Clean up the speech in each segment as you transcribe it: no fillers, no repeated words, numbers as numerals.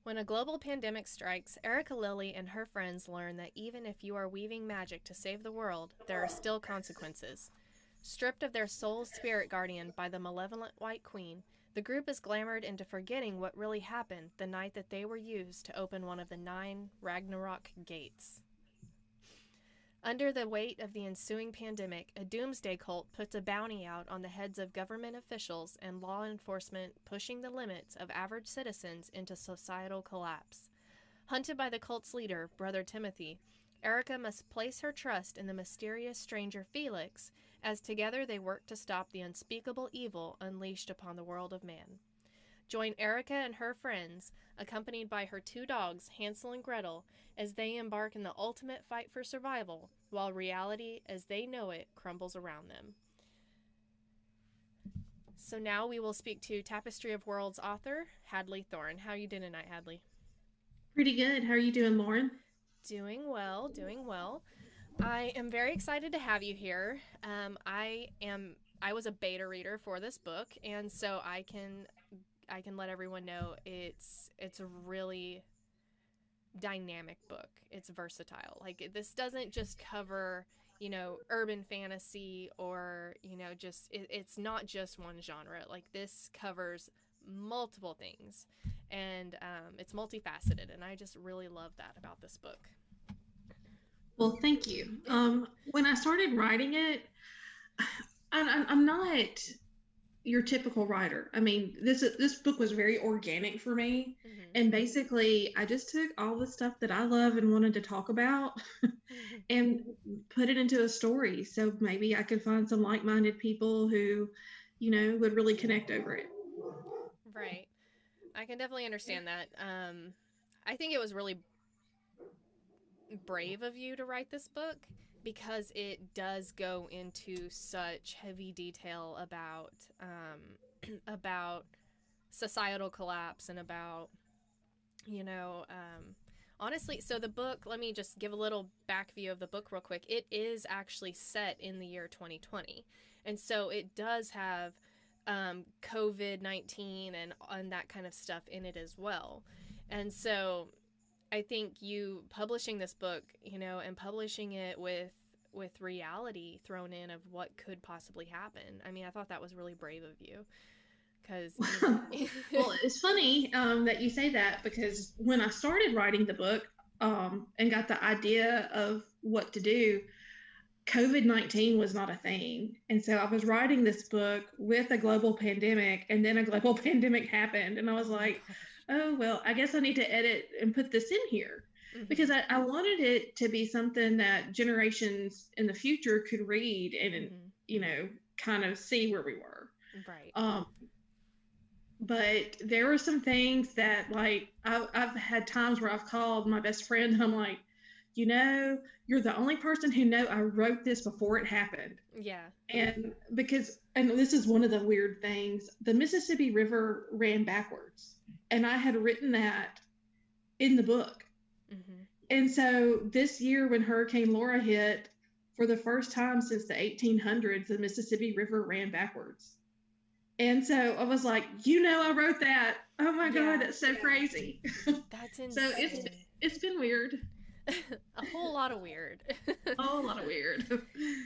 When a global pandemic strikes, Erica Lilly and her friends learn that even if you are weaving magic to save the world, there are still consequences. Stripped of their soul's spirit guardian by the malevolent White Queen, the group is glamored into forgetting what really happened the night that they were used to open one of the 9 Ragnarok gates. Under the weight of the ensuing pandemic, a doomsday cult puts a bounty out on the heads of government officials and law enforcement, pushing the limits of average citizens into societal collapse. Hunted by the cult's leader, Brother Timothy, Erica must place her trust in the mysterious stranger Felix, as together they work to stop the unspeakable evil unleashed upon the world of man. Join Erica and her friends, accompanied by her 2 dogs, Hansel and Gretel, as they embark in the ultimate fight for survival, while reality as they know it crumbles around them. So now we will speak to Tapestry of Worlds author, Hadley Thorne. How are you doing tonight, Hadley? Pretty good. How are you doing, Lauren? Doing well, doing well. I am very excited to have you here. I was a beta reader for this book, and so I can let everyone know it's a really dynamic book. It's versatile. Like, this doesn't just cover, urban fantasy, or, it's not just one genre. Like, this covers multiple things, and it's multifaceted, and I just really love that about this book. Well, thank you. When I started writing it, I'm not your typical writer. I mean, this book was very organic for me, Mm-hmm. and basically, I just took all the stuff that I love and wanted to talk about, and put it into a story. So maybe I could find some like-minded people who, would really connect over it. Right. I can definitely understand that. I think it was really brave of you to write this book because it does go into such heavy detail about about societal collapse and about you know honestly. So the book, let me just give a little back view of the book real quick. It is actually set in the year 2020, and so it does have COVID-19 and that kind of stuff in it as well. And so I think you publishing this book, and publishing it with reality thrown in of what could possibly happen. I mean, I thought that was really brave of you because Well, it's funny that you say that because when I started writing the book and got the idea of what to do, COVID-19 was not a thing. And so I was writing this book with a global pandemic, and then a global pandemic happened. And I was oh my like, gosh. oh, well, I guess I need to edit and put this in here because Mhm. I wanted it to be something that generations in the future could read and, Mhm. kind of see where we were. Right. Um, but there were some things that, like, I've had times where I've called my best friend and I'm like, you're the only person who know I wrote this before it happened. Yeah. And this is one of the weird things, the Mississippi River ran backwards. And I had written that in the book. Mhm. And so this year, when Hurricane Laura hit, for the first time since the 1800s, the Mississippi River ran backwards. And so I was like, I wrote that. Oh my God, Yeah. that's so crazy. That's So it's insane. it's been weird. A whole lot of weird. Oh, a lot of weird.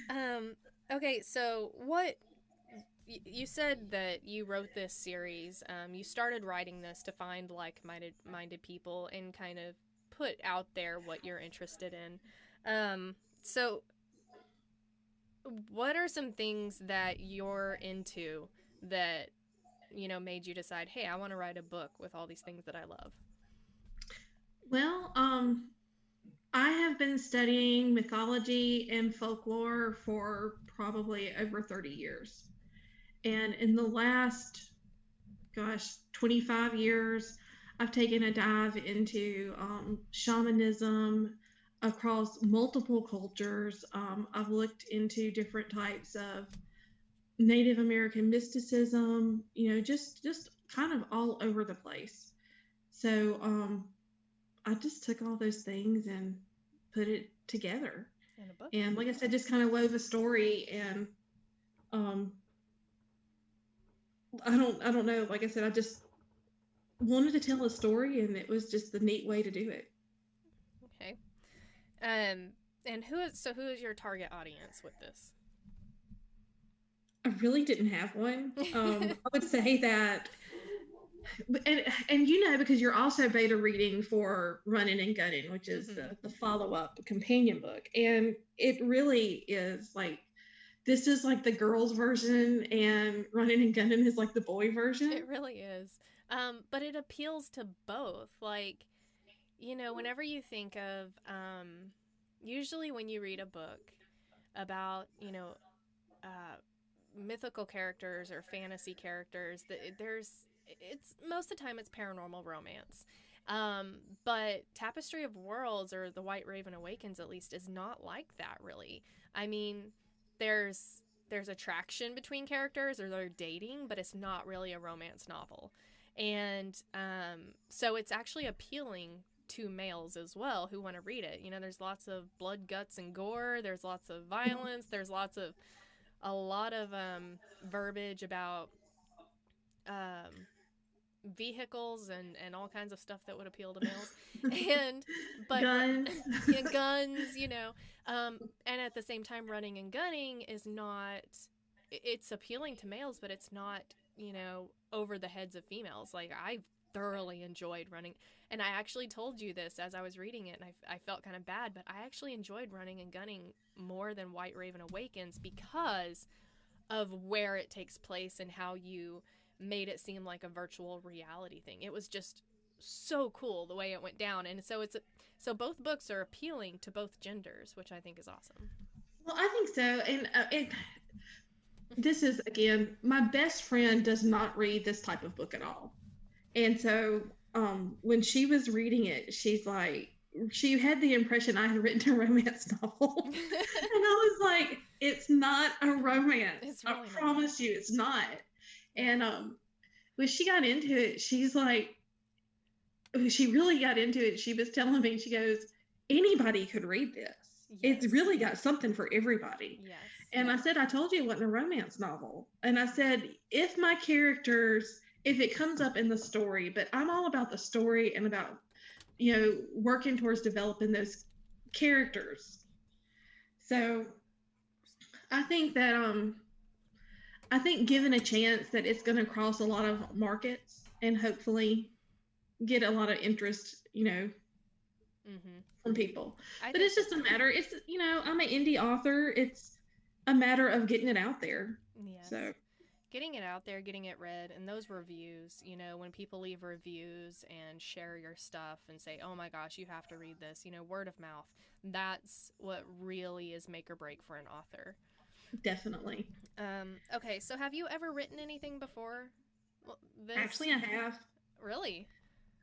um okay, so what you said that you wrote this series. You started writing this to find like-minded people and kind of put out there what you're interested in. So what are some things that you're into that made you decide, hey, I want to write a book with all these things that I love? Well, I have been studying mythology and folklore for probably over 30 years. And in the last, gosh, 25 years, I've taken a dive into shamanism across multiple cultures. I've looked into different types of Native American mysticism, just kind of all over the place. So I just took all those things and put it together. In a book. And like I said, just kind of wove a story. And um, I don't know. Like I said, I just wanted to tell a story, and it was just the neat way to do it. Okay. And who is your target audience with this? I really didn't have one. I would say that, and you know, because you're also beta reading for Running and Gunning, which is the follow up companion book, and it really is like, this is like the girls version, and Running and Gunning is like the boy version. It really is. But it appeals to both. Like, you know, whenever you think of, usually when you read a book about, you know, mythical characters or fantasy characters, it's most of the time it's paranormal romance. But Tapestry of Worlds, or the White Raven Awakens at least, is not like that really. I mean, there's attraction between characters, or they're dating, but it's not really a romance novel. And so it's actually appealing to males as well who want to read it. You know, there's lots of blood, guts, and gore. There's lots of violence. There's a lot of verbiage about vehicles and all kinds of stuff that would appeal to males. And but Guns. Yeah, guns, you know. And at the same time, Running and Gunning is not, it's appealing to males, but it's not, you know, over the heads of females. Like, I thoroughly enjoyed running, and I actually told you this as I was reading it, and I felt kind of bad, but I actually enjoyed Running and Gunning more than White Raven Awakens because of where it takes place and how you made it seem like a virtual reality thing. It was just so cool the way it went down, and so both books are appealing to both genders, which I think is awesome. Well, I think so, and this is, again, my best friend does not read this type of book at all, and so when she was reading it, she's like, she had the impression I had written a romance novel. And I was like, it's not a romance. Really, I promise you, it's not. And when she got into it, she's like, she really got into it. She was telling me, she goes, anybody could read this. Yes. It's really got something for everybody. Yes. And I said, I told you it wasn't a romance novel. And I said, if my characters, if it comes up in the story, but I'm all about the story and about, you know, working towards developing those characters. So I think that I think given a chance that it's going to cross a lot of markets and hopefully get a lot of interest, you know, from people. But it's just a matter, it's, you know, I'm an indie author. It's a matter of getting it out there. Yes. So getting it out there, getting it read, and those reviews, you know, when people leave reviews and share your stuff and say, oh my gosh, you have to read this, you know, word of mouth, that's what really is make or break for an author. Definitely. Okay, so have you ever written anything before this? Actually, I have. Really?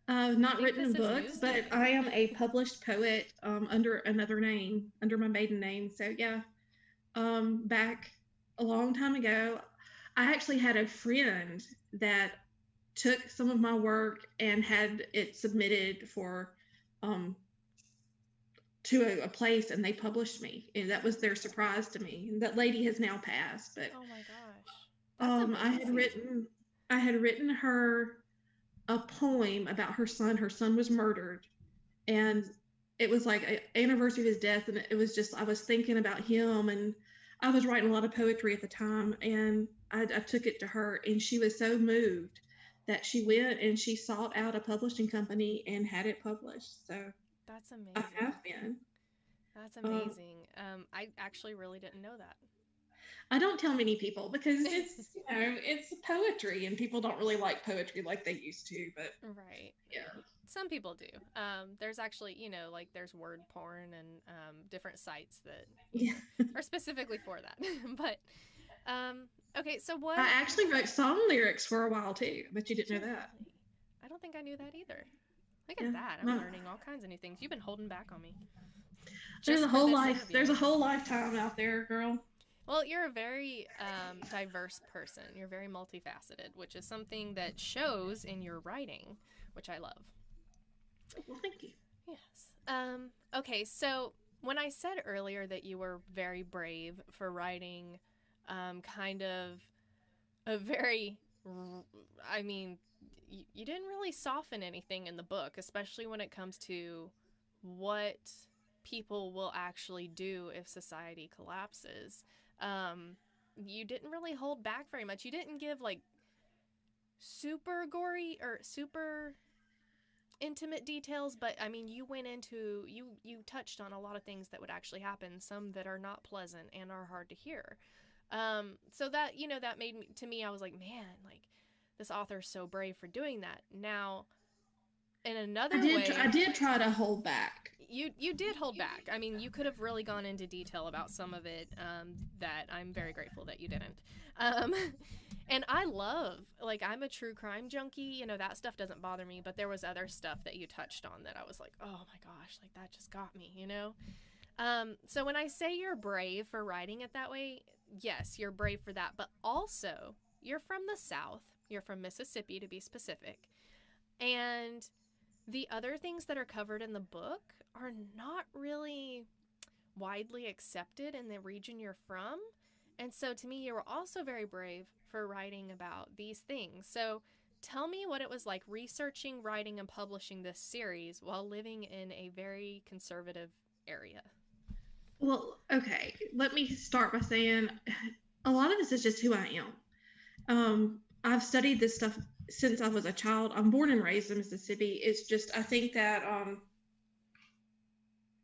Not written books, but I am a published poet under another name, under my maiden name. So yeah, back a long time ago, I actually had a friend that took some of my work and had it submitted for to a place, and they published me, and that was their surprise to me. And that lady has now passed, but oh my gosh, I had written her a poem about her son. Her son was murdered, and it was like an anniversary of his death, and it was just, I was thinking about him, and I was writing a lot of poetry at the time, and I took it to her, and she was so moved that she went and she sought out a publishing company and had it published. So that's amazing. I have been. That's amazing. I actually really didn't know that. I don't tell many people because it's, you know, it's poetry, and people don't really like poetry like they used to, but right. Yeah. Some people do. There's actually, you know, like there's word porn and different sites that are specifically for that. But okay, so what? I actually wrote song lyrics for a while too, but you didn't know that. I don't think I knew that either. Look at that. I'm learning all kinds of new things. You've been holding back on me. There's a whole life. Interview. There's a whole lifetime out there, girl. Well, you're a very diverse person. You're very multifaceted, which is something that shows in your writing, which I love. Well, thank you. Yes. Okay, so when I said earlier that you were very brave for writing kind of a very, I mean, you didn't really soften anything in the book, especially when it comes to what people will actually do if society collapses. You didn't really hold back very much. You didn't give like super gory or super intimate details, but I mean, you went into you touched on a lot of things that would actually happen, some that are not pleasant and are hard to hear. So that, you know, that made me, to me, I was like, man, like this author's so brave for doing that. Now, in another way, I did try to hold back. You did hold back. I mean, you could have really gone into detail about some of it, that I'm very grateful that you didn't. Um, and I love, like, I'm a true crime junkie. You know, that stuff doesn't bother me, but there was other stuff that you touched on that I was like, oh my gosh, like that just got me, you know? So when I say you're brave for writing it that way, yes, you're brave for that, but also you're from the South. You're from Mississippi, to be specific. And the other things that are covered in the book are not really widely accepted in the region you're from. And so to me, you were also very brave for writing about these things. So tell me what it was like researching, writing, and publishing this series while living in a very conservative area. Well, okay, let me start by saying a lot of this is just who I am. I've studied this stuff since I was a child. I'm born and raised in Mississippi. It's just, I think that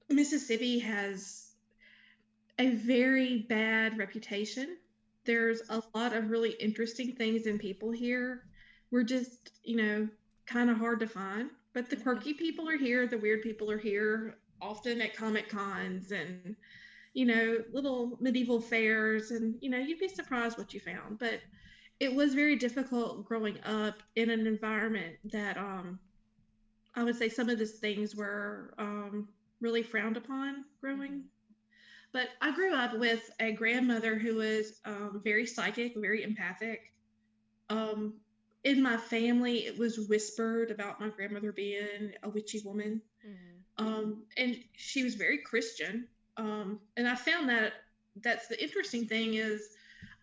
Mississippi has a very bad reputation. There's a lot of really interesting things and people here. We're just, you know, kind of hard to find. But the quirky people are here, the weird people are here, often at Comic Cons and, you know, little medieval fairs. And, you know, you'd be surprised what you found. But it was very difficult growing up in an environment that I would say some of these things were really frowned upon growing. But I grew up with a grandmother who was very psychic, very empathic. In my family, it was whispered about my grandmother being a witchy woman. And she was very Christian. And I found that that's the interesting thing is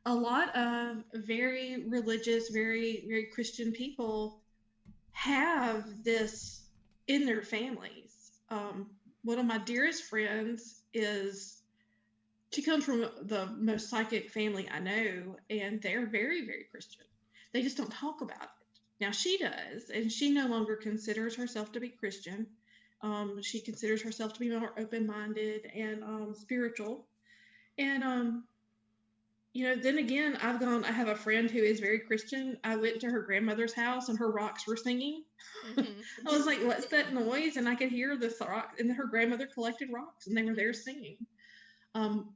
a lot of very religious, very, very Christian people have this in their families. One of my dearest friends she comes from the most psychic family I know, and they're very, very Christian. They just don't talk about it. Now she does, and she no longer considers herself to be Christian. She considers herself to be more open-minded and spiritual. And you know, then again, I have a friend who is very Christian. I went to her grandmother's house and her rocks were singing. I was like, what's that noise? And I could hear the rock, and her grandmother collected rocks and they were there singing.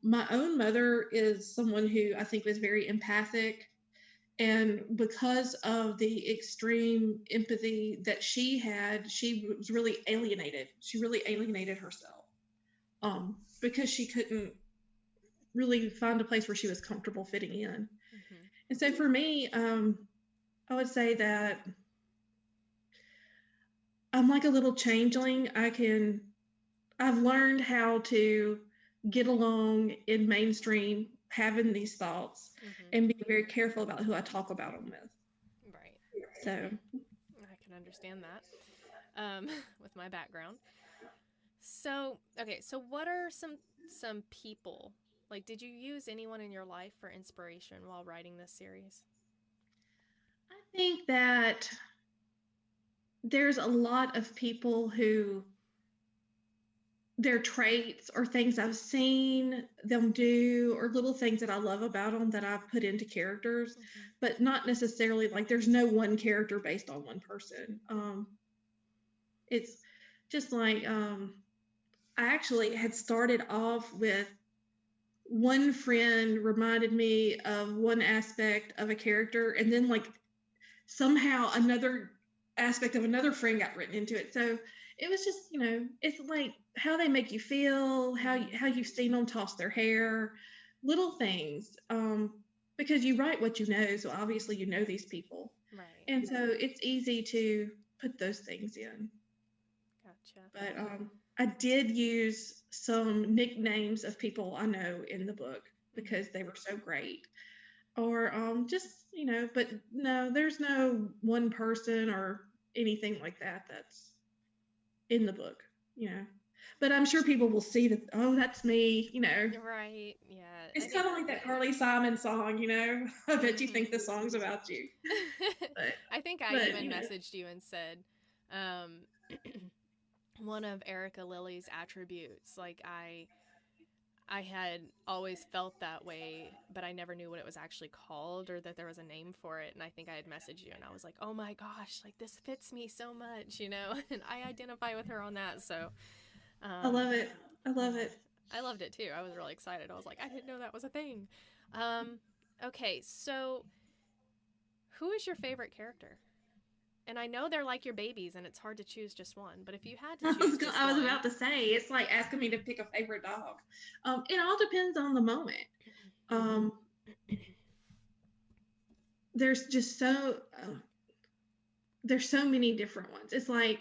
My own mother is someone who I think was very empathic. And because of the extreme empathy that she had, she was really alienated. She really alienated herself because she couldn't really find a place where she was comfortable fitting in. And so for me, I would say that I'm like a little changeling. I've learned how to get along in mainstream, having these thoughts and being very careful about who I talk about them with. Right. So I can understand that with my background. So, okay, so what are some people, like, did you use anyone in your life for inspiration while writing this series? I think that there's a lot of people who their traits or things I've seen them do or little things that I love about them that I've put into characters, but not necessarily like there's no one character based on one person. It's just like I actually had started off with one friend reminded me of one aspect of a character, and then like somehow another aspect of another friend got written into it. So it was just, you know, it's like how they make you feel, how you've seen them toss their hair, little things. Because you write what you know, so obviously you know these people. Right. And so it's easy to put those things in. Gotcha. But I did use some nicknames of people I know in the book because they were so great. or just, but no, there's no one person or anything like that that's in the book, but I'm sure people will see that, oh, that's me, Right. Yeah. It's kind of like that Carly Simon song, I bet you think the song's about you. But, I think I even messaged you and said, one of Erica Lily's attributes, like I had always felt that way, but I never knew what it was actually called or that there was a name for it. And I think I had messaged you and I was like, oh my gosh, like this fits me so much, and I identify with her on that. So I love it. I love it. I loved it too. I was really excited. I was like, I didn't know that was a thing. Okay, so who is your favorite character? And I know they're like your babies and it's hard to choose just one, but if you had to choose just I was about to say, it's like asking me to pick a favorite dog. It all depends on the moment. There's just there's so many different ones. It's like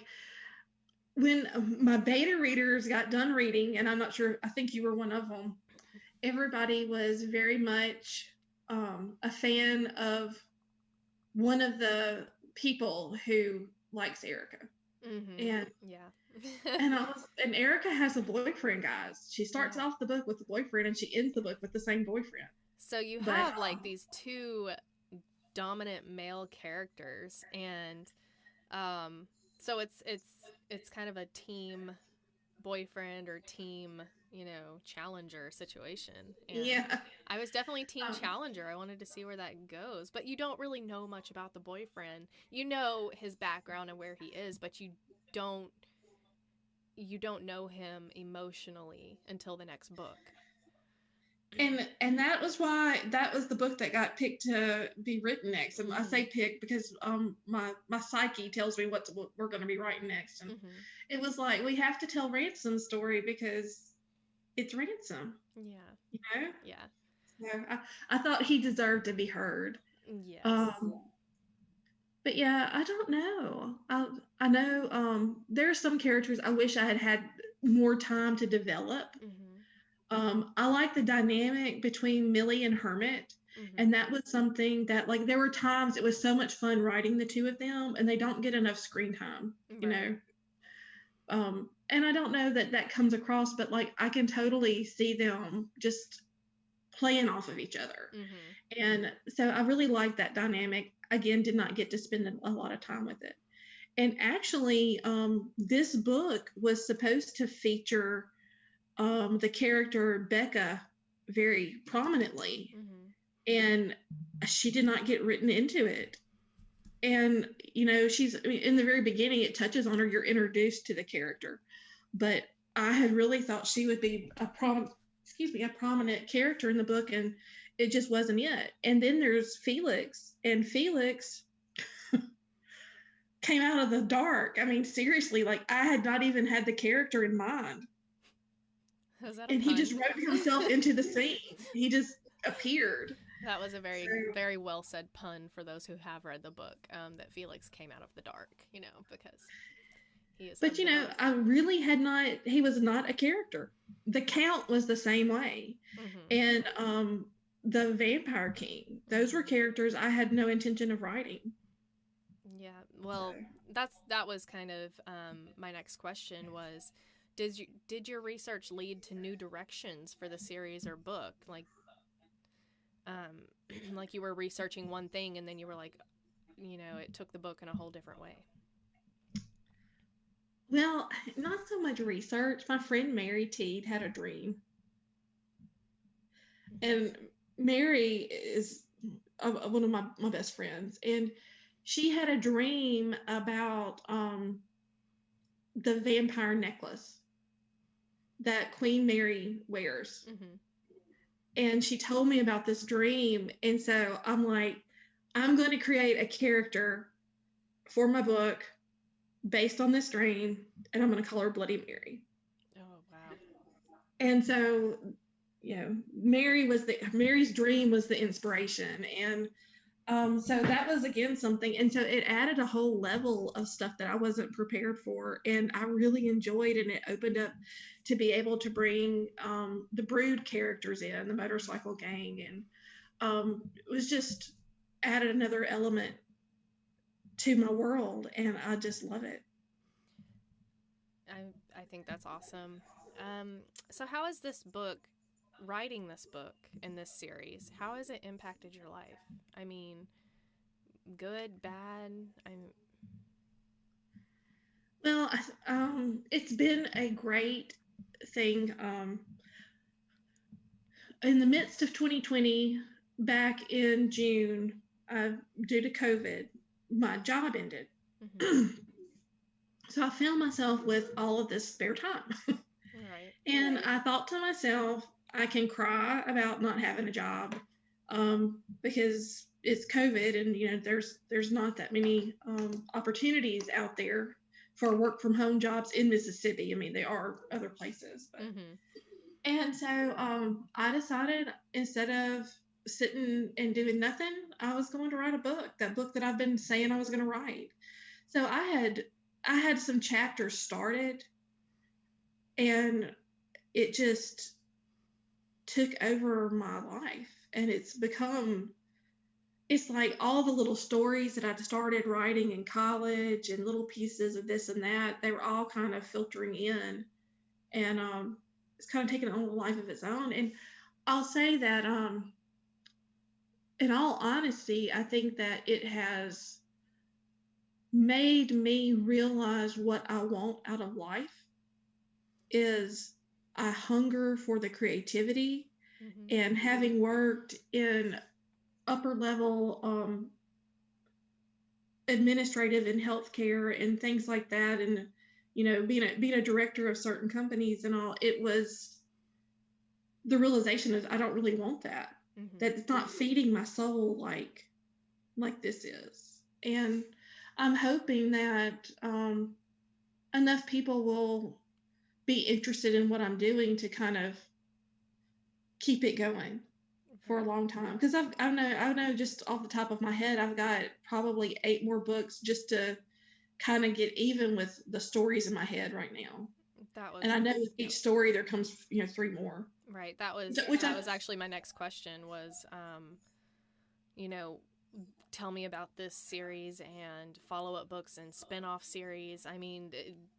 when my beta readers got done reading, and I'm not sure, I think you were one of them, everybody was very much a fan of one of the people who likes Erica. And and Erica has a boyfriend, guys. She starts off the book with a boyfriend and she ends the book with the same boyfriend. So you have like these two dominant male characters, and so it's kind of a team boyfriend or team challenger situation. And yeah, I was definitely team challenger. I wanted to see where that goes, but you don't really know much about the boyfriend. You know his background and where he is, but you don't know him emotionally until the next book. And that was why that was the book that got picked to be written next. And I say picked because my psyche tells me what we're going to be writing next. And it was like, we have to tell Ransom's story because it's Ransom. Yeah. Yeah. So I thought he deserved to be heard. Yes. But yeah, I don't know. I know there are some characters I wish I had more time to develop. I like the dynamic between Millie and Hermit. And that was something that, like, there were times it was so much fun writing the two of them, and they don't get enough screen time, and I don't know that comes across, but like I can totally see them just playing off of each other. And so I really like that dynamic. Again, did not get to spend a lot of time with it. And actually, this book was supposed to feature the character Becca very prominently, and she did not get written into it. And she's in the very beginning, it touches on her, you're introduced to the character, but I had really thought she would be a prominent character in the book, and it just wasn't it. And then there's Felix, and Felix came out of the dark. I mean, seriously, like I had not even had the character in mind. And he just wrote himself into the scene. He just appeared. That was a very, very well said pun for those who have read the book, that Felix came out of the dark, because he is. But, I really had not, he was not a character. The Count was the same way. And the Vampire King, those were characters I had no intention of writing. Yeah, well, that was kind of my next question was, did your research lead to new directions for the series or book? Like you were researching one thing and then you were like, it took the book in a whole different way. Well, not so much research. My friend Mary Teed had a dream. And Mary is one of my best friends. And she had a dream about the vampire necklace that Queen Mary wears. And she told me about this dream. And so I'm like, I'm going to create a character for my book based on this dream, and I'm going to call her Bloody Mary. Oh, wow. And so, Mary's dream was the inspiration. And so that was, again, something. And so it added a whole level of stuff that I wasn't prepared for. And I really enjoyed, and it opened up to be able to bring the Brood characters in, the motorcycle gang. it was just added another element to my world, and I just love it. I think that's awesome. So how has this book, writing this book in this series, how has it impacted your life? I mean, good, bad? Well, it's been a great thing. In the midst of 2020, back in June, due to COVID, my job ended. Mm-hmm. So I found myself with all of this spare time. Right. And I thought to myself, I can cry about not having a job, because it's COVID, and there's not that many opportunities out there for work from home jobs in Mississippi. I mean, there are other places, but Mm-hmm. and so I decided, instead of sitting and doing nothing, I was going to write a book. That book that I've been saying I was going to write. So I had some chapters started, and it just took over my life, and it's like all the little stories that I'd started writing in college, and little pieces of this and that, they were all kind of filtering in, and it's kind of taken on a life of its own. And I'll say that, in all honesty, I think that it has made me realize what I want out of life is I hunger for the creativity. Mm-hmm. And having worked in upper level administrative and healthcare and things like that, and being a director of certain companies and all, it was the realization is I don't really want that. Mm-hmm. That it's not feeding my soul like this is. And I'm hoping that enough people will be interested in what I'm doing to kind of keep it going for a long time. Because I know just off the top of my head, I've got probably 8 more books just to kind of get even with the stories in my head right now. And I know with each story there comes 3 more. Right. That was actually my next question was, tell me about this series and follow-up books and spin-off series. I mean,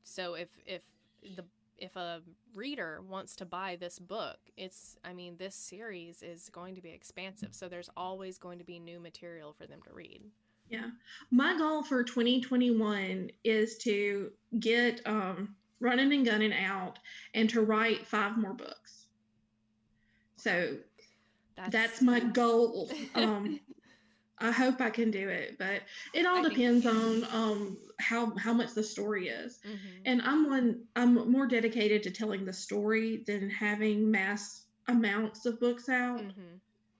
so if a reader wants to buy this book, this series is going to be expansive. So there's always going to be new material for them to read. Yeah. My goal for 2021 is to get running and gunning out and to write 5 more books. So that's my goal. I hope I can do it, but it all depends on how much the story is. Mm-hmm. And I'm more dedicated to telling the story than having mass amounts of books out. Mm-hmm.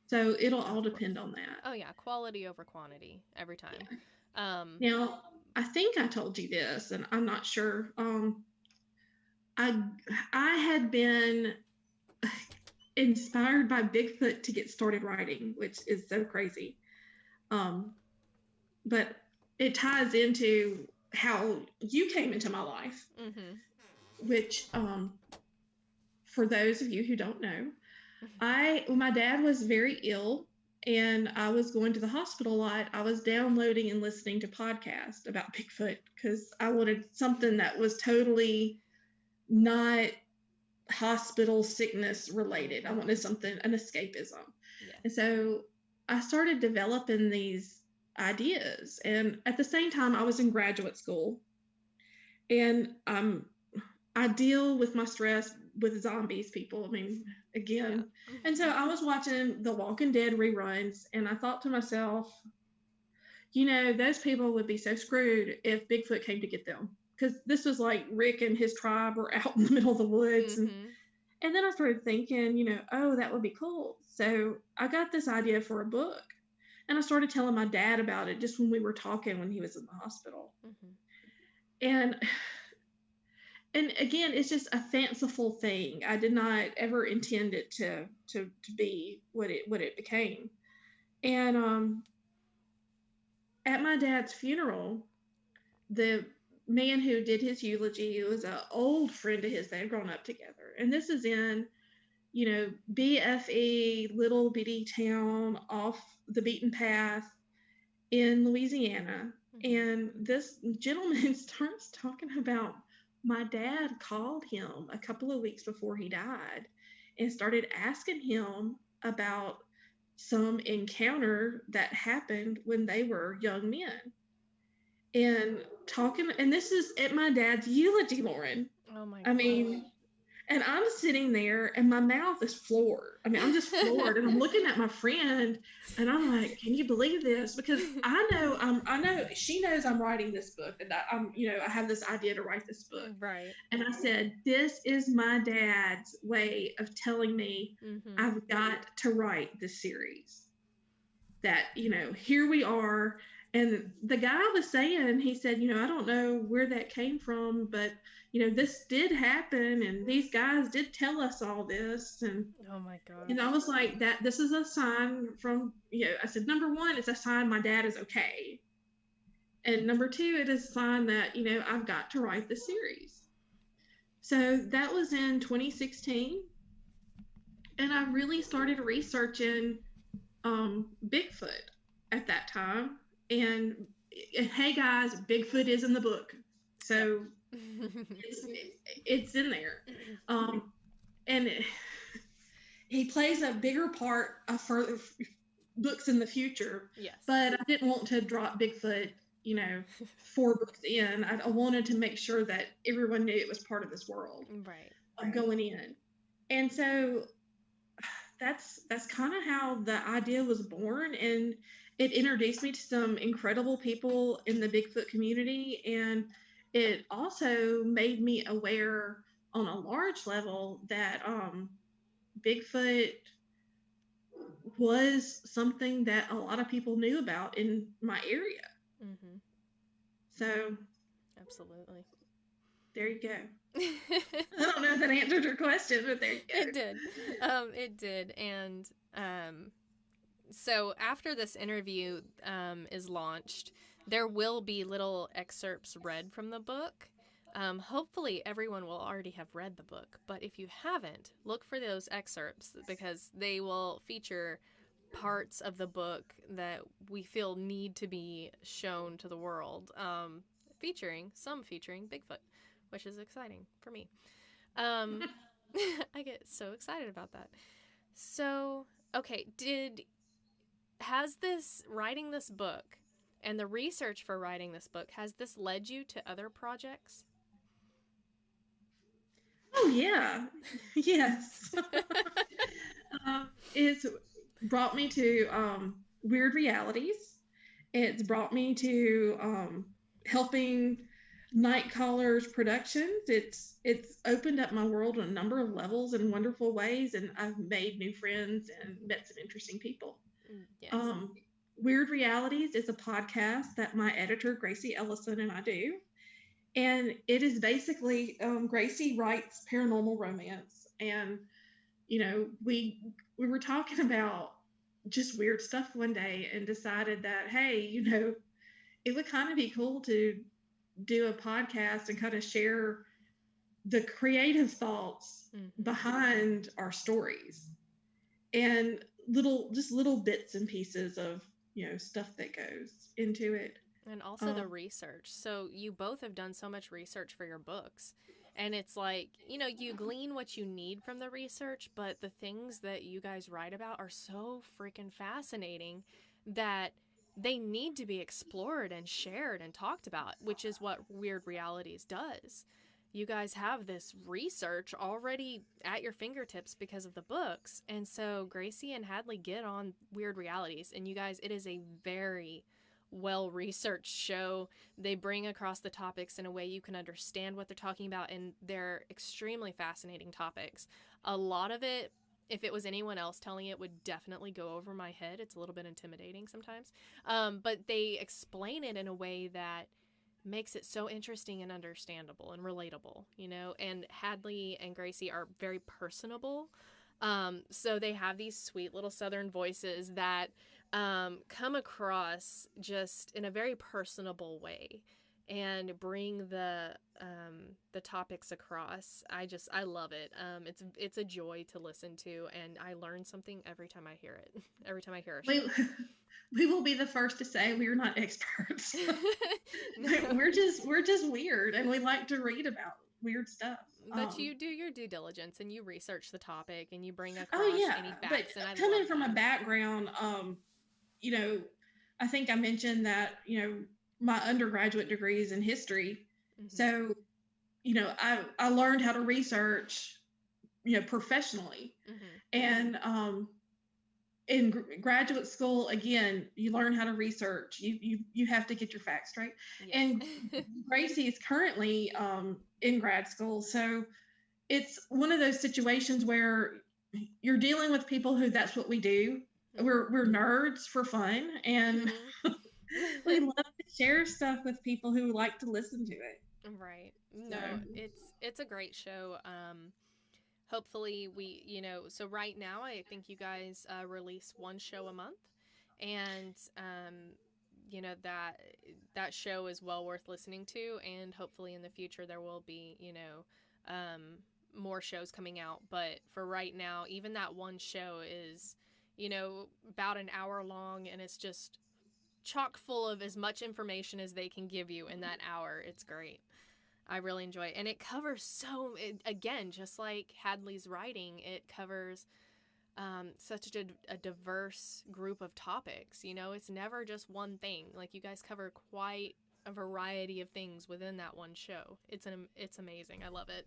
So it'll all depend on that. Oh yeah, quality over quantity every time. Yeah. Now, I think I told you this, and I'm not sure. I had been inspired by Bigfoot to get started writing, which is so crazy. But it ties into how you came into my life, mm-hmm. which, for those of you who don't know, my dad was very ill, and I was going to the hospital a lot. I was downloading and listening to podcasts about Bigfoot because I wanted something that was totally not hospital sickness related. I wanted an escapism. Yes. And so I started developing these ideas. And at the same time, I was in graduate school, and I deal with my stress with zombies, people. I mean, again. Yeah. And so I was watching The Walking Dead reruns, and I thought to myself, those people would be so screwed if Bigfoot came to get them. Because this was like Rick and his tribe were out in the middle of the woods. Mm-hmm. And then I started thinking, oh, that would be cool. So I got this idea for a book. And I started telling my dad about it just when we were talking when he was in the hospital. Mm-hmm. And again, it's just a fanciful thing. I did not ever intend it to be what it became. And at my dad's funeral, the man who did his eulogy was an old friend of his. They had grown up together. And this is in BFE, little bitty town off the beaten path in Louisiana. And this gentleman starts talking about my dad called him a couple of weeks before he died and started asking him about some encounter that happened when they were young men. And talking, and this is at my dad's eulogy, Lauren. Oh my I mean, and I'm sitting there and my mouth is floored. I mean, I'm just floored. And I'm looking at my friend and I'm like, can you believe this? Because I know she knows I'm writing this book and that I have this idea to write this book. Right. And I said, this is my dad's way of telling me I've got to write this series. That, here we are. And the guy was saying, he said, I don't know where that came from, but this did happen and these guys did tell us all this. And oh my God. And I was like, this is a sign from, I said, number one, it's a sign my dad is okay. And number two, it is a sign that, I've got to write the series. So that was in 2016. And I really started researching Bigfoot at that time. And hey guys, Bigfoot is in the book. So it's in there. And he plays a bigger part for books in the future. Yes. But I didn't want to drop Bigfoot, 4 books in. I wanted to make sure that everyone knew it was part of this world. Right. Going in. And so that's kind of how the idea was born. And it introduced me to some incredible people in the Bigfoot community. And it also made me aware on a large level that Bigfoot was something that a lot of people knew about in my area. So absolutely, there you go. I don't know if that answered your question, but there you go. It did. It did. And so after this interview is launched, there will be little excerpts read from the book. Hopefully everyone will already have read the book, but if you haven't, look for those excerpts because they will feature parts of the book that we feel need to be shown to the world, featuring Bigfoot, which is exciting for me. I get so excited about that. So, okay, writing this book and the research for writing this book, has this led you to other projects? Oh, yeah. Yes. It's brought me to Wyrd Realities. It's brought me to helping Nite Callers Productions. It's opened up my world on a number of levels in wonderful ways, and I've made new friends and met some interesting people. Yes. Wyrd Realities is a podcast that my editor, Gracie Ellison, and I do. And it is basically, Gracie writes paranormal romance. And, we were talking about just weird stuff one day and decided that, hey, it would kind of be cool to do a podcast and kind of share the creative thoughts behind our stories and little bits and pieces of, stuff that goes into it. And also the research. So you both have done so much research for your books. And it's like, you glean what you need from the research, but the things that you guys write about are so freaking fascinating that they need to be explored and shared and talked about, which is what Wyrd Realities does. You guys have this research already at your fingertips because of the books. And so Gracie and Hadley get on Wyrd Realities. And you guys, it is a very well-researched show. They bring across the topics in a way you can understand what they're talking about, and they're extremely fascinating topics. A lot of it, if it was anyone else telling it, would definitely go over my head. It's a little bit intimidating sometimes. But they explain it in a way that makes it so interesting and understandable and relatable, and Hadley and Gracie are very personable. So they have these sweet little Southern voices that come across just in a very personable way. and bring the topics across. I love it. It's a joy to listen to, and I learn something every time I hear it. Every time I hear a show. We will be the first to say we are not experts. No. we're just weird, and we like to read about weird stuff. But you do your due diligence, and you research the topic, and you bring across any facts. But and I coming love from that. a background, you know, I think I mentioned that, you know, my undergraduate degree is in history. Mm-hmm. So, you know, I learned how to research, you know, professionally. Mm-hmm. And in graduate school, again, you learn how to research. You have to get your facts straight. Yes. And Gracie is currently in grad school, so it's one of those situations where you're dealing with people who that's what we do. Mm-hmm. We're nerds for fun, and Mm-hmm. we love to share stuff with people who like to listen to it. Right. No, it's a great show. Hopefully we, so right now I think you guys release one show a month, and that show is well worth listening to, and hopefully in the future there will be more shows coming out. But for right now, even that one show is about an hour long, and it's just chock full of as much information as they can give you in that hour. It's great. I really enjoy it. And it covers again, just like Hadley's writing, it covers such a diverse group of topics. It's never just one thing. Like, you guys cover quite a variety of things within that one show. It's amazing. I love it.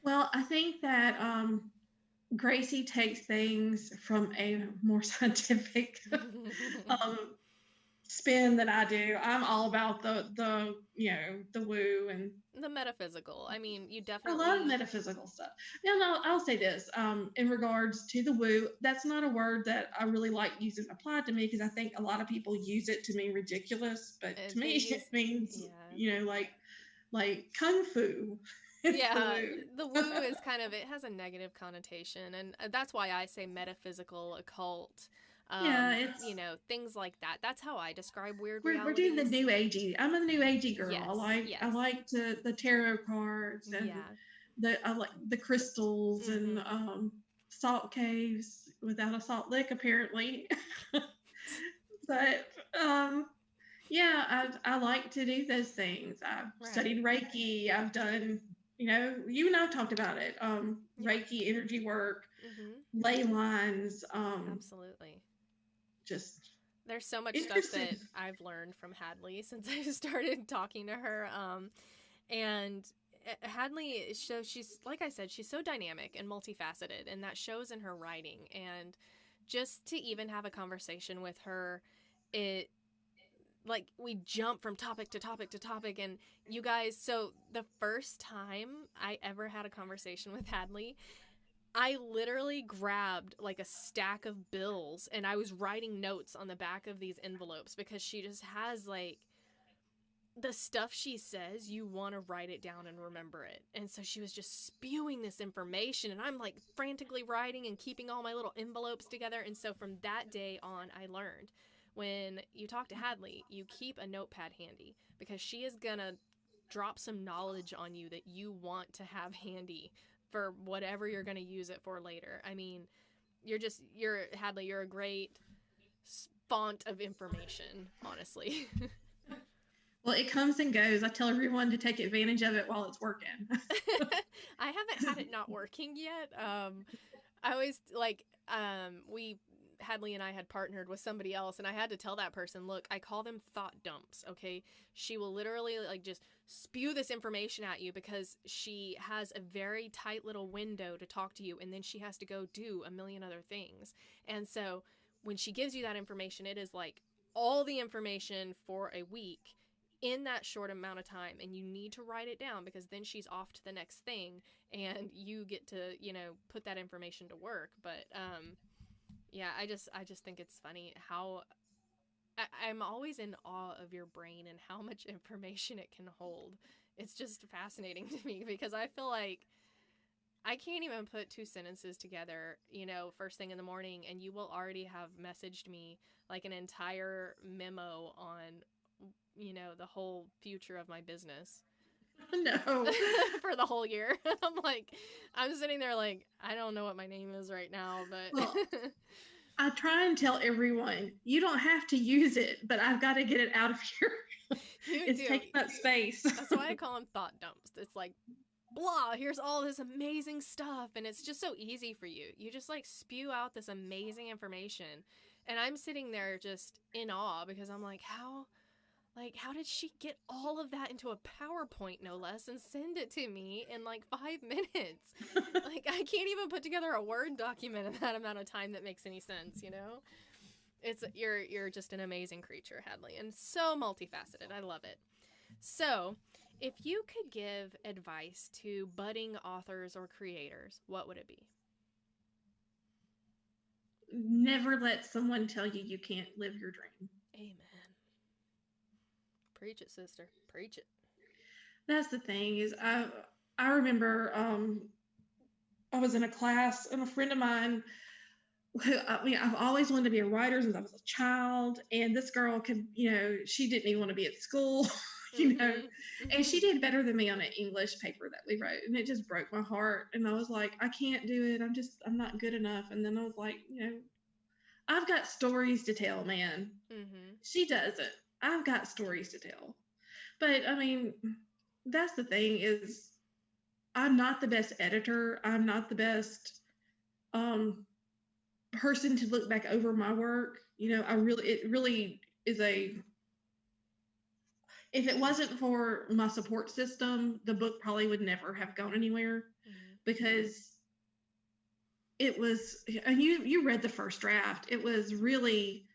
Well, I think that Gracie takes things from a more scientific spin than I do. I'm all about the woo and the metaphysical. I mean, you definitely... I love metaphysical stuff. No, I'll say this. In regards to the woo, that's not a word that I really like using applied to me, because I think a lot of people use it to mean ridiculous, but to me it means, like kung fu. Yeah, the woo is kind of, it has a negative connotation, and that's why I say metaphysical, occult. It's things like that. That's how I describe Wyrd Realities. We're doing the new agey. I'm a new agey girl. Yes, I like the tarot cards, and I like the crystals, mm-hmm. and salt caves without a salt lick apparently. But I like to do those things. I've studied Reiki. I've done you and I've talked about it. Reiki, energy work, mm-hmm. ley lines. Absolutely. Just there's so much stuff that I've learned from Hadley since I started talking to her. And Hadley, so she's, like I said, she's so dynamic and multifaceted, and that shows in her writing. And just to even have a conversation with her, we jump from topic to topic to topic. And you guys, so the first time I ever had a conversation with Hadley, I literally grabbed like a stack of bills, and I was writing notes on the back of these envelopes, because she just has the stuff she says, you want to write it down and remember it. And so she was just spewing this information, and I'm like frantically writing and keeping all my little envelopes together. And so from that day on, I learned, when you talk to Hadley, you keep a notepad handy, because she is gonna drop some knowledge on you that you want to have handy for whatever you're going to use it for later. I mean, Hadley, you're a great font of information, honestly. Well, it comes and goes. I tell everyone to take advantage of it while it's working. I haven't had it not working yet. I always Hadley and I had partnered with somebody else, and I had to tell that person, look, I call them thought dumps, okay? She will literally just spew this information at you, because she has a very tight little window to talk to you, and then she has to go do a million other things. And so when she gives you that information, it is like all the information for a week in that short amount of time, and you need to write it down, because then she's off to the next thing, and you get to, put that information to work. But I just think it's funny how I'm always in awe of your brain and how much information it can hold. It's just fascinating to me, because I feel like I can't even put two sentences together, first thing in the morning, and you will already have messaged me like an entire memo on the whole future of my business. No. For the whole year. I'm sitting there like, I don't know what my name is right now, but Well, I try and tell everyone, you don't have to use it, but I've got to get it out of here. It's taking up space. That's why I call them thought dumps. It's like, blah, here's all this amazing stuff, and it's just so easy for you. You just like spew out this amazing information, and I'm sitting there just in awe because I'm like, how did she get all of that into a PowerPoint, no less, and send it to me in like 5 minutes? Like, I can't even put together a Word document in that amount of time that makes any sense, It's you're just an amazing creature, Hadley, and so multifaceted. I love it. So, if you could give advice to budding authors or creators, what would it be? Never let someone tell you you can't live your dream. Amen. Preach it, sister. Preach it. That's the thing is I remember I was in a class and a friend of mine who, I've always wanted to be a writer since I was a child, and this girl could, she didn't even want to be at school, and she did better than me on an English paper that we wrote, and it just broke my heart. And I was like, I can't do it. I'm not good enough. And then I was like, I've got stories to tell, man. Mm-hmm. She doesn't. I've got stories to tell. But I mean, that's the thing is, I'm not the best editor. I'm not the best person to look back over my work. It really is if it wasn't for my support system, the book probably would never have gone anywhere, because it was, and you read the first draft. It was really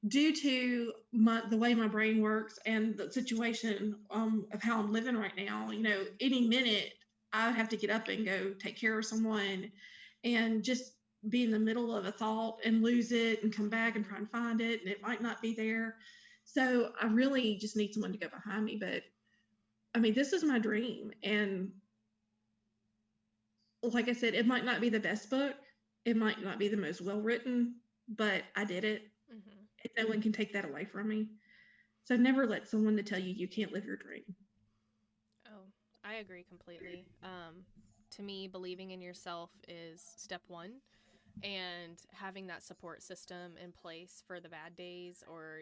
due to the way my brain works and the situation of how I'm living right now. Any minute I would have to get up and go take care of someone, and just be in the middle of a thought and lose it and come back and try and find it, and it might not be there. So I really just need someone to go behind me. But I mean, this is my dream. And like I said, it might not be the best book. It might not be the most well-written, but I did it. Mm-hmm. And no one can take that away from me. So never let someone to tell you you can't live your dream. Oh, I agree completely. To me, believing in yourself is step one. And having that support system in place for the bad days, or,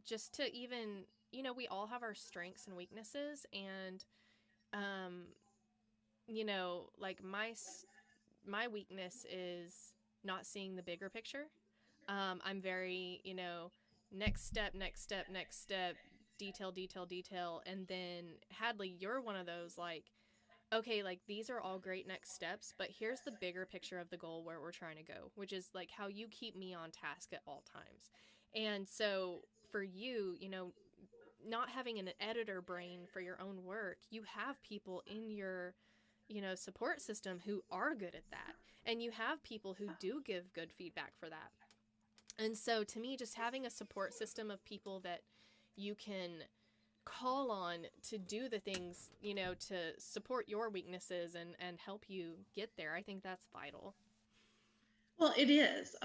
just to even, we all have our strengths and weaknesses. And, like my weakness is not seeing the bigger picture. I'm very, next step, detail. And then Hadley, you're one of those like, okay, like these are all great next steps, but here's the bigger picture of the goal where we're trying to go, which is like how you keep me on task at all times. And so for you, not having an editor brain for your own work, you have people in your, support system who are good at that. And you have people who do give good feedback for that. And so to me, just having a support system of people that you can call on to do the things, to support your weaknesses and help you get there, I think that's vital. Well, it is.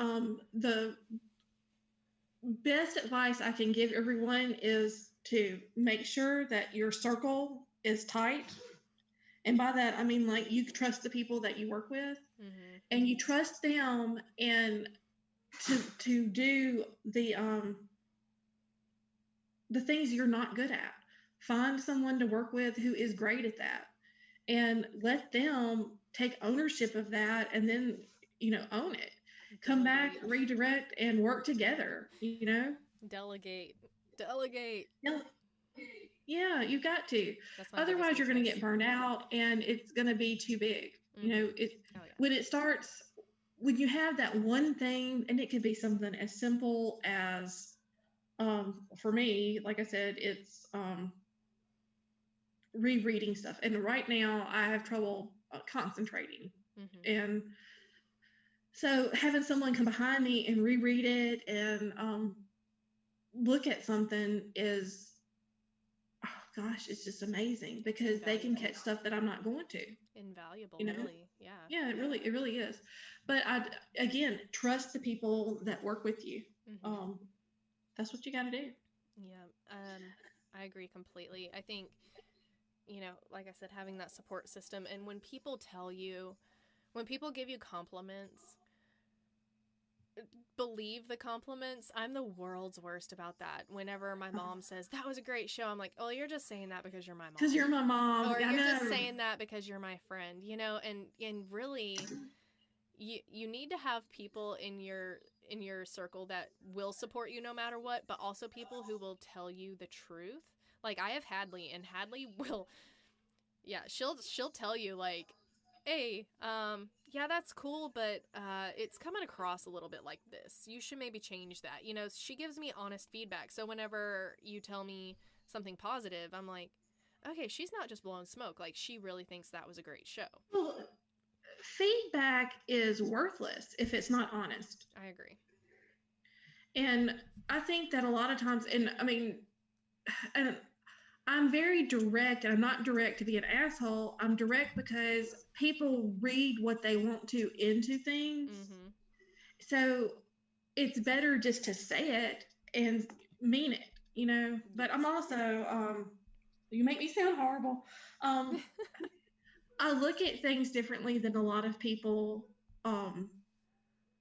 The best advice I can give everyone is to make sure that your circle is tight. And by that, I mean, like, you trust the people that you work with, and you trust them, and to do the things you're not good at. Find someone to work with who is great at that, and let them take ownership of that, and then, own it. Come back, redirect, and work together, Delegate. Yeah, you've got to. Otherwise, you're going to get burned out, and it's going to be too big. When it starts, when you have that one thing, and it could be something as simple as, for me, like I said, it's rereading stuff. And right now, I have trouble concentrating. And so having someone come behind me and reread it and look at something is, oh gosh, it's just amazing, because they can catch stuff that I'm not going to. Invaluable, really. Yeah. Yeah, it really is. But again, trust the people that work with you. That's what you got to do. Yeah. I agree completely. I think, like I said, having that support system, and when people give you compliments, believe the compliments. I'm the world's worst about that. Whenever my mom says, that was a great show, I'm like, oh, you're just saying that because you're my mom. Because you're my mom. Or you're just saying that because you're my friend, and really, you need to have people in your circle that will support you no matter what, but also people who will tell you the truth. Like, I have Hadley, and Hadley will, she'll tell you, like, hey, yeah, that's cool, but it's coming across a little bit like this. You should maybe change that. She gives me honest feedback. So whenever you tell me something positive, I'm like, okay, she's not just blowing smoke. Like, she really thinks that was a great show. Well, feedback is worthless if it's not honest. I agree. And I think that a lot of times, and I mean, and I'm very direct, and I'm not direct to be an asshole. I'm direct because people read what they want to into things. Mm-hmm. So it's better just to say it and mean it, But I'm also, you make me sound horrible. I look at things differently than a lot of people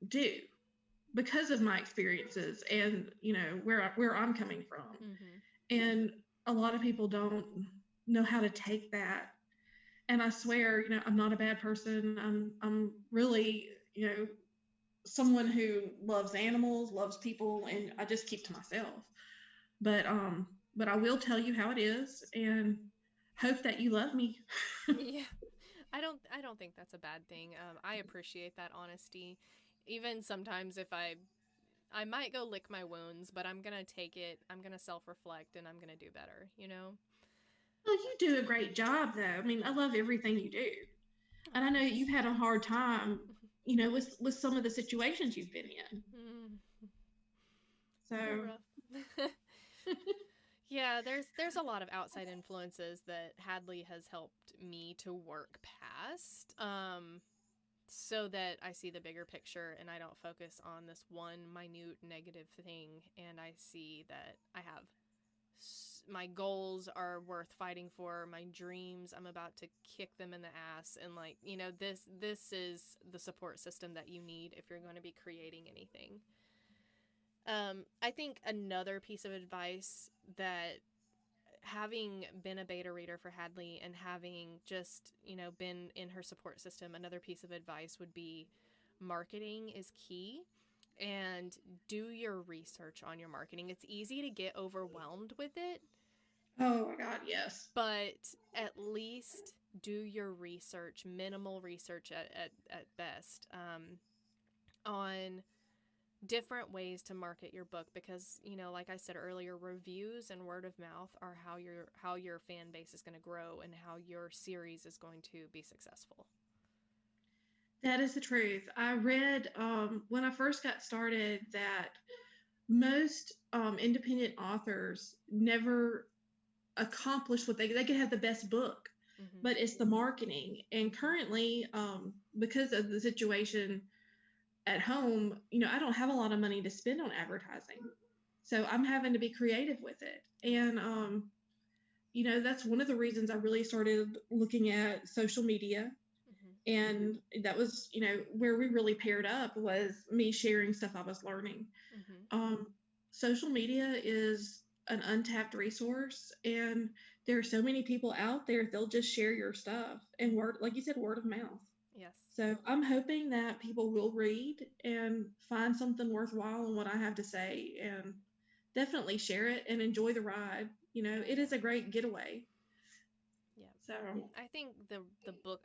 do because of my experiences and where I'm coming from. Mm-hmm. And a lot of people don't know how to take that. And I swear, I'm not a bad person. I'm really, someone who loves animals, loves people, and I just keep to myself. But I will tell you how it is and hope that you love me. Yeah. I don't think that's a bad thing. I appreciate that honesty. Even sometimes if I might go lick my wounds, but I'm going to take it, I'm going to self-reflect, and I'm going to do better, Well, you do a great job, though. I mean, I love everything you do. And I know you've had a hard time, with some of the situations you've been in. So, yeah, there's a lot of outside influences that Hadley has helped me to work past, so that I see the bigger picture and I don't focus on this one minute negative thing, and I see that I have my goals are worth fighting for, my dreams, I'm about to kick them in the ass, and this is the support system that you need if you're going to be creating anything. I think another piece of advice, that having been a beta reader for Hadley and having just, been in her support system, another piece of advice would be marketing is key, and do your research on your marketing. It's easy to get overwhelmed with it. Oh my God, yes. But at least do your research, minimal research at best, on different ways to market your book, because like I said earlier, reviews and word of mouth are how your fan base is going to grow and how your series is going to be successful. That is the truth. I read when I first got started that most independent authors never accomplish what they could have the best book, but it's the marketing. And currently, because of the situation at home, I don't have a lot of money to spend on advertising. So I'm having to be creative with it. And, that's one of the reasons I really started looking at social media. And that was, where we really paired up, was me sharing stuff I was learning. Social media is an untapped resource, and there are so many people out there, they'll just share your stuff, and like you said, word of mouth. Yes. So I'm hoping that people will read and find something worthwhile in what I have to say, and definitely share it and enjoy the ride. It is a great getaway. Yeah. So I think the book,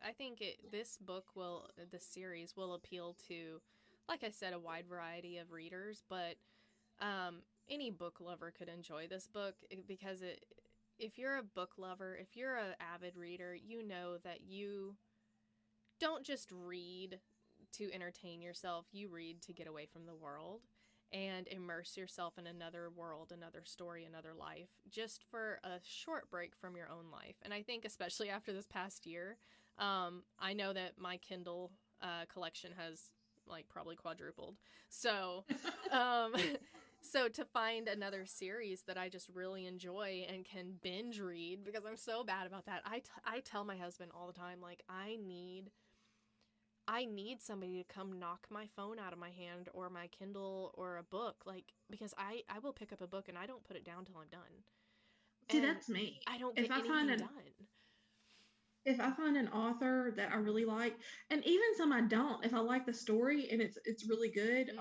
this series will appeal to, like I said, a wide variety of readers, but any book lover could enjoy this book, because if you're a book lover, if you're an avid reader, you know that you don't just read to entertain yourself, you read to get away from the world and immerse yourself in another world, another story, another life, just for a short break from your own life. And I think especially after this past year, I know that my Kindle collection has probably quadrupled. So So to find another series that I just really enjoy and can binge read, because I'm so bad about that, I tell my husband all the time, like, I need somebody to come knock my phone out of my hand or my Kindle or a book, like, because I will pick up a book and I don't put it down till I'm done. See, And that's me. I don't If get I find anything an done. if I find an author that I really like, and even some I don't, if I like the story and it's really good,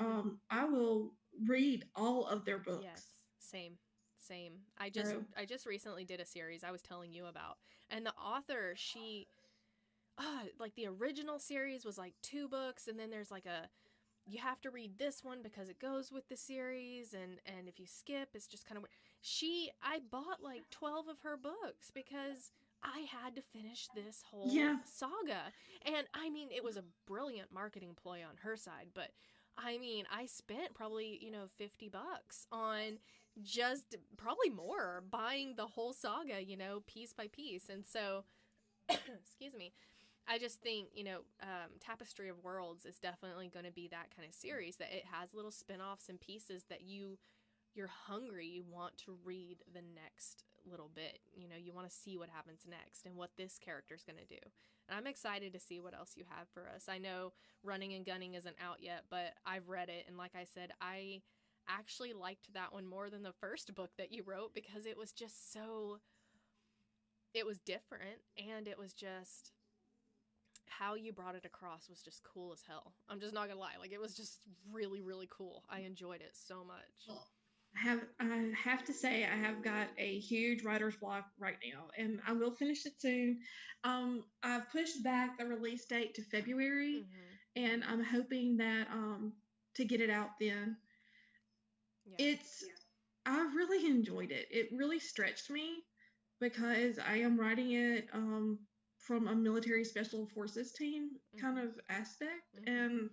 I will read all of their books. Yes, same. I So just recently did a series I was telling you about, and the author, she like the original series was like 2 books, and then there's like a, you have to read this one because it goes with the series, and if you skip, it's just kind of weird. I bought like 12 of her books because I had to finish this whole yeah, saga. And I mean, it was a brilliant marketing ploy on her side, but I mean, I spent probably, $50 on just, probably more, buying the whole saga, piece by piece. And so, excuse me, I just think, Tapestry of Worlds is definitely going to be that kind of series, that it has little spin-offs and pieces that you're hungry, you want to read the next little bit. You want to see what happens next and what this character's going to do. And I'm excited to see what else you have for us. I know Running and Gunning isn't out yet, but I've read it, and like I said, I actually liked that one more than the first book that you wrote, because it was just so, it was different, and it was just, how you brought it across was just cool as hell. I'm just not gonna lie, like, it was just really, really cool. I enjoyed it so much. well, I have to say I have got a huge writer's block right now, and I will finish it soon. I've pushed back the release date to February, and I'm hoping that to get it out then. Yeah. I really enjoyed it. It really stretched me because I am writing it from a military special forces team kind of aspect, and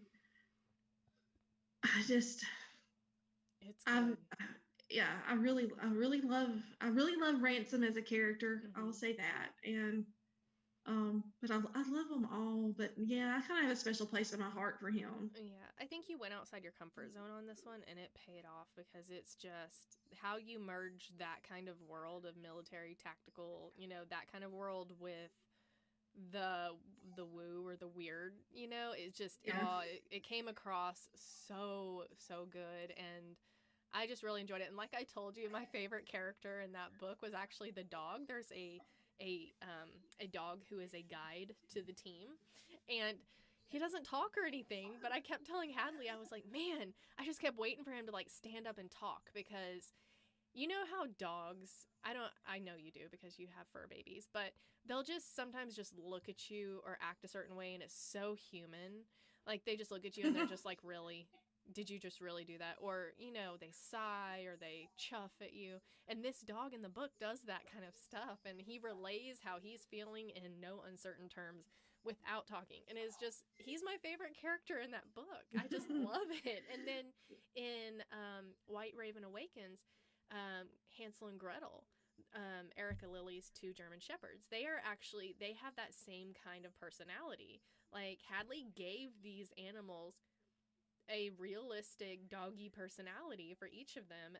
I just it's good. Yeah, I really love Ransom as a character. I'll say that, and but I love them all. But yeah, I kind of have a special place in my heart for him. Yeah, I think you went outside your comfort zone on this one, and it paid off, because it's just how you merge that kind of world of military tactical, that kind of world with the woo or the weird, it just, it came across so good, and I just really enjoyed it. And like I told you, my favorite character in that book was actually the dog. There's a dog who is a guide to the team, and he doesn't talk or anything, but I kept telling Hadley, I was like, man, I just kept waiting for him to like stand up and talk, because you know how dogs, I know you do because you have fur babies, but they'll just sometimes just look at you or act a certain way, and it's so human. Like, they just look at you and they're just like, really? Did you just really do that? Or, they sigh or they chuff at you. And this dog in the book does that kind of stuff, and he relays how he's feeling in no uncertain terms without talking. And it's just, he's my favorite character in that book. I just love it. And then in White Raven Awakens, Hansel and Gretel, Erica Lily's 2 German Shepherds, they have that same kind of personality. Like, Hadley gave these animals a realistic doggy personality for each of them.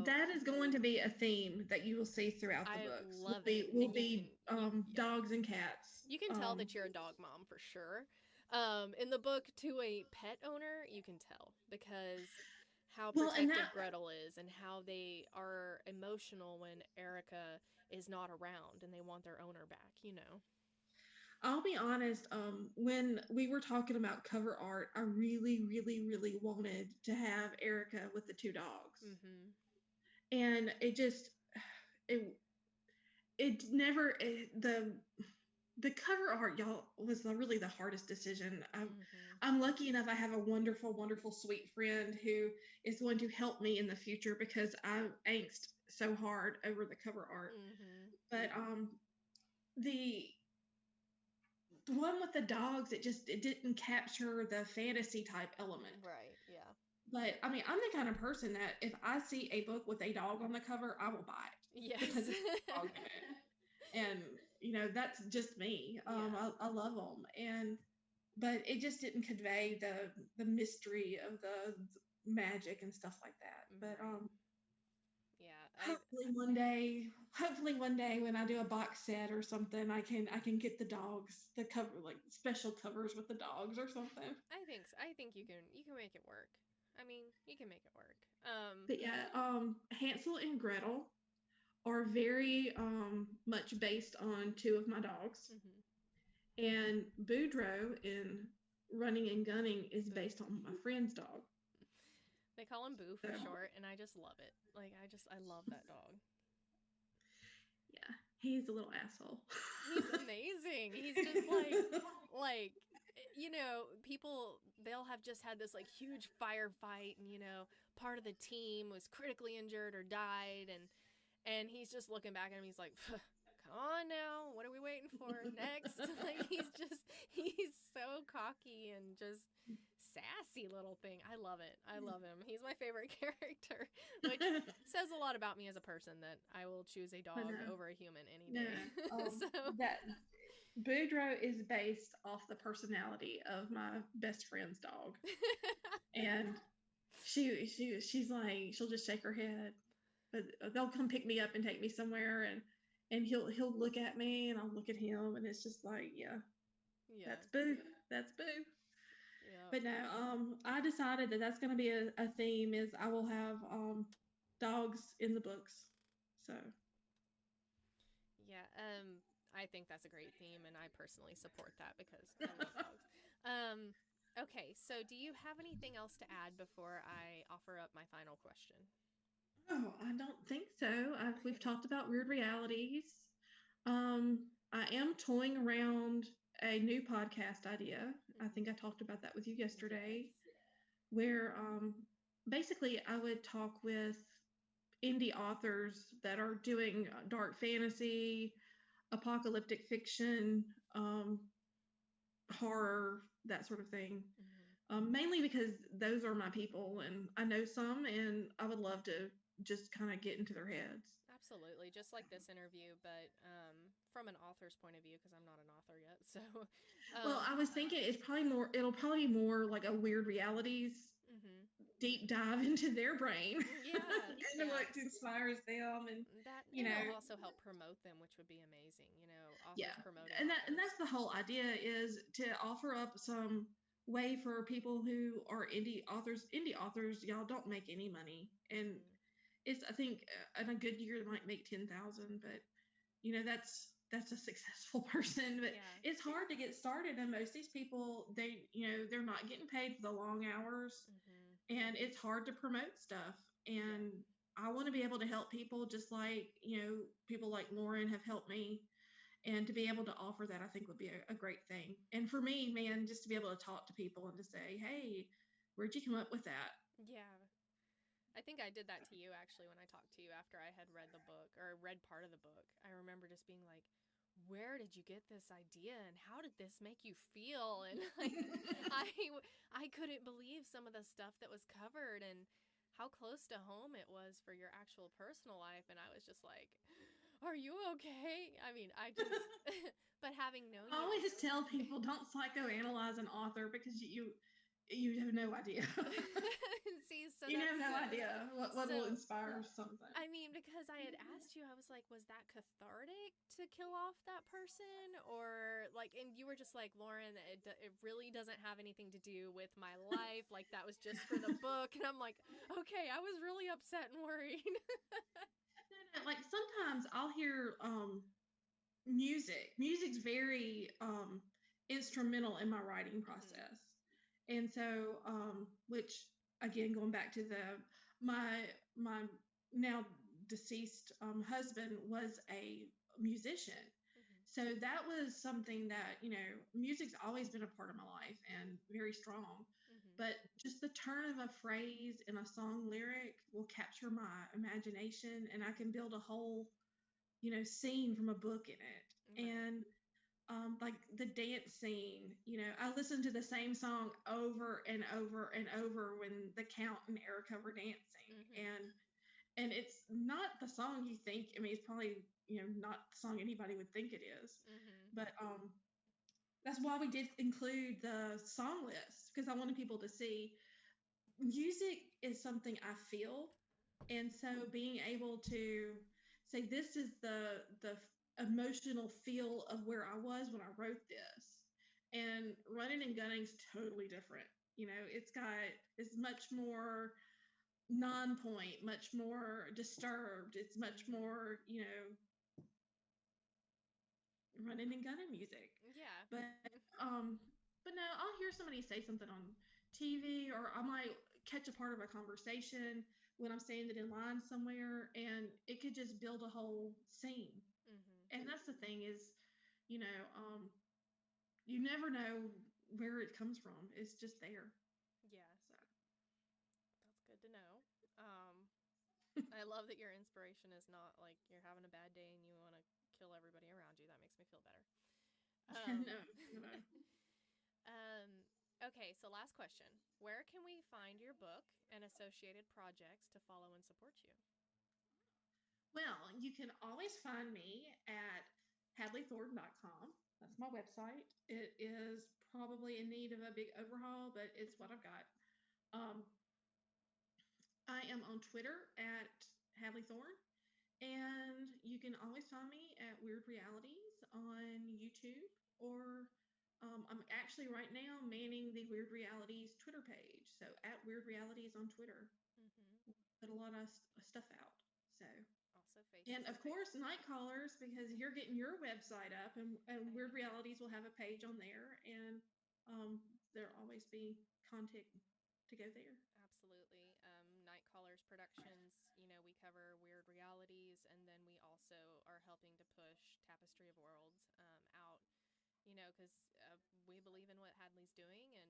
That is going to be a theme that you will see throughout the books. Love it. Will be dogs and cats. You can tell that you're a dog mom for sure. In the book, to a pet owner, you can tell, because how protective Gretel is, and how they are emotional when Erica is not around and they want their owner back, I'll be honest, when we were talking about cover art, I really, really, really wanted to have Erica with the 2 dogs. And it just, it never, the cover art, y'all, was really the hardest decision. I'm lucky enough I have a wonderful, wonderful, sweet friend who is going to help me in the future, because I angst so hard over the cover art. But the one with the dogs, it didn't capture the fantasy type element. Right, yeah. But I mean, I'm the kind of person that if I see a book with a dog on the cover, I will buy it. Yes. Because it's a dog in it. And that's just me. I love them. But it just didn't convey the mystery of magic and stuff like that. But Right. Yeah. hopefully one day when I do a box set or something, I can get the dogs, the cover, like special covers with the dogs or something. I think so. I think you can make it work. I mean, you can make it work. But yeah, Hansel and Gretel are very much based on two of my dogs, Mm-hmm. and Boudreaux in Running and Gunning is Boo. based on my friend's dog. They call him Boo for So, short, and I just love it. Like I love that dog. yeah, he's a little asshole. He's amazing. He's just like you know, people they'll have just had this like huge firefight and part of the team was critically injured or died and he's just looking back at him. He's like, come on now, what are we waiting for next? Like he's so cocky and just sassy little thing. I love it. I love him. He's my favorite character, which says a lot about me as a person that I will choose a dog over a human any day. So that Boudreaux is based off the personality of my best friend's dog, and she's like, she'll just shake her head, but they'll come pick me up and take me somewhere, and he'll look at me and I'll look at him, and it's just like, yeah. That's Boo. Yeah. But no, I decided that that's going to be a theme, is I will have dogs in the books. So yeah, I think that's a great theme, and I personally support that because I love dogs. Okay, so do you have anything else to add before I offer up my final question? Oh, I don't think so. We've talked about Wyrd Realities. I am toying around a new podcast idea. I think I talked about that with you yesterday, where basically I would talk with indie authors that are doing dark fantasy, apocalyptic fiction, horror, that sort of thing. Mainly because those are my people, and I know some, and I would love to just kind of get into their heads. Absolutely, just like this interview, but from an author's point of view, because I'm not an author yet. So, well, I was thinking it'll probably be more like a Wyrd Realities deep dive into their brain. Yeah, and what inspires them, and that will also help promote them, which would be amazing. Authors promoting, and that's the whole idea, is to offer up some way for people who are indie authors. Indie authors, y'all don't make any money, and it's, I think, in a good year they might make 10,000, but that's a successful person. But it's hard to get started, and most of these people, they're not getting paid for the long hours, and it's hard to promote stuff. And I want to be able to help people, just like people like Lauren have helped me. And to be able to offer that, I think, would be a great thing. And for me, man, just to be able to talk to people and to say, hey, where'd you come up with that? Yeah. I think I did that to you, actually, when I talked to you after I had read the book, or read part of the book. I remember just being like, where did you get this idea, and how did this make you feel? And like, I couldn't believe some of the stuff that was covered and how close to home it was for your actual personal life. And I was just like, are you okay? I mean, but having known I always tell people, don't psychoanalyze an author, because you have no idea. See, so you have no idea what will inspire something. I mean, because I had asked you, I was like, was that cathartic to kill off that person? Or like, and you were just like, Lauren, it really doesn't have anything to do with my life. Like, that was just for the book. And I'm like, okay, I was really upset and worried. No, like sometimes I'll hear music. Music's very instrumental in my writing process. And so, which again, going back to my now deceased husband was a musician. So that was something that, music's always been a part of my life and very strong. But just the turn of a phrase in a song lyric will capture my imagination, and I can build a whole, scene from a book in it. And like the dance scene, I listened to the same song over and over and over when the Count and Erica were dancing. And it's not the song you think. I mean, it's probably, not the song anybody would think it is. But that's why we did include the song list, because I wanted people to see music is something I feel, and so being able to say this is the emotional feel of where I was when I wrote this, and running and gunning's totally different. You know, it's much more non-point, much more disturbed. It's much Mm-hmm. more, running and gunning music. Yeah. But um, but no, I'll hear somebody say something on TV, or I might catch a part of a conversation when I'm saying it in line somewhere, and it could just build a whole scene. Mm-hmm. And that's the thing is, you know, you never know where it comes from. It's just there. Yeah. So That's good to know. Um, I love that your inspiration is not like you're having a bad day and you want to kill everybody around you. That makes me feel better. yeah, Um, no. okay, so last question. Where can we find your book and associated projects to follow and support you? Well, you can always find me at hadleythorne.com. That's my website. It is probably in need of a big overhaul, but it's what I've got. Um, I am on Twitter at Hadley Thorne, and you can always find me at Wyrd Realities on YouTube, or I'm actually right now manning the Wyrd Realities Twitter page. So at Wyrd Realities on Twitter, Mm-hmm. put a lot of stuff out. So Also and Facebook. of course, Night Callers, because you're getting your website up, and I Wyrd am. Realities will have a page on there, and there'll always be content to go there. Absolutely. Night Callers Productions, we cover Weird Realities, and then we also are helping to push Tapestry of Worlds out, because we believe in what Hadley's doing, and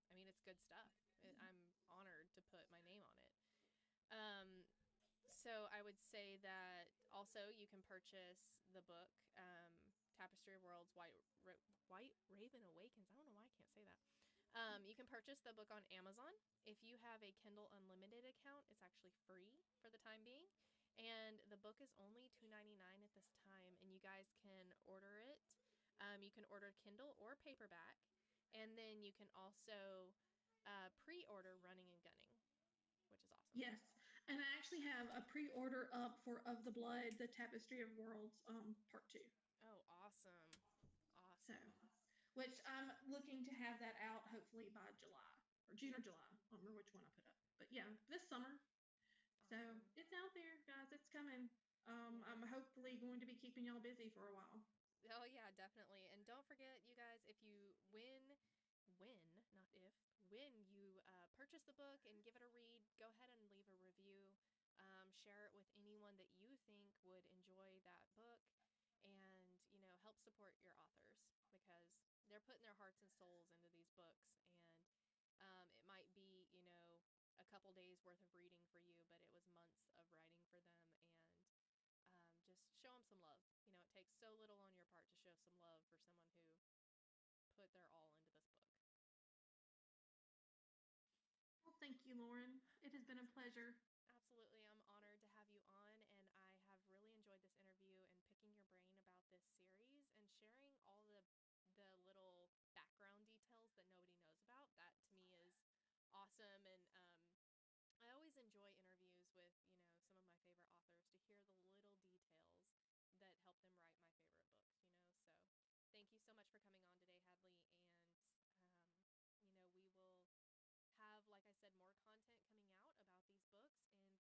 I mean, it's good stuff. I'm honored to put my name on it. Um, so I would say that also you can purchase the book, Tapestry of Worlds, White Raven Awakens. I don't know why I can't say that. You can purchase the book on Amazon. If you have a Kindle Unlimited account, it's actually free for the time being. And the book is only $2.99 at this time, and you guys can order it. You can order Kindle or paperback, and then you can also pre-order Running and Gunning, which is awesome. Yes, and I actually have a pre-order up for Of the Blood, the Tapestry of Worlds, part two. Oh, awesome. So, Awesome. which I'm looking to have that out hopefully by July or June or July. I don't remember which one I put up, but yeah, this summer. So Awesome. it's out there, guys. It's coming. Yeah. I'm hopefully going to be keeping y'all busy for a while. Oh yeah, definitely. And don't forget, you guys, if you win, not if, when you purchase the book and give it a read, go ahead and leave a review. Share it with anyone that you think would enjoy that book, and help support your authors because they're putting their hearts and souls into these books, and it might be a couple days worth of reading for you, but it was months of writing for them, and just show them some love. It takes so little on your part to show some love for someone who put their all into this book. Well, thank you, Lauren. It has been a pleasure. Absolutely. I'm honored to have you on, and I have really enjoyed this interview and picking your brain about this series and sharing all the little background details that nobody knows about. That to me is awesome, and I always enjoy interviews with, some of my favorite authors to hear the little details that help them write my favorite books. So thank you so much for coming on today, Hadley. And, we will have, like I said, more content coming out about these books. And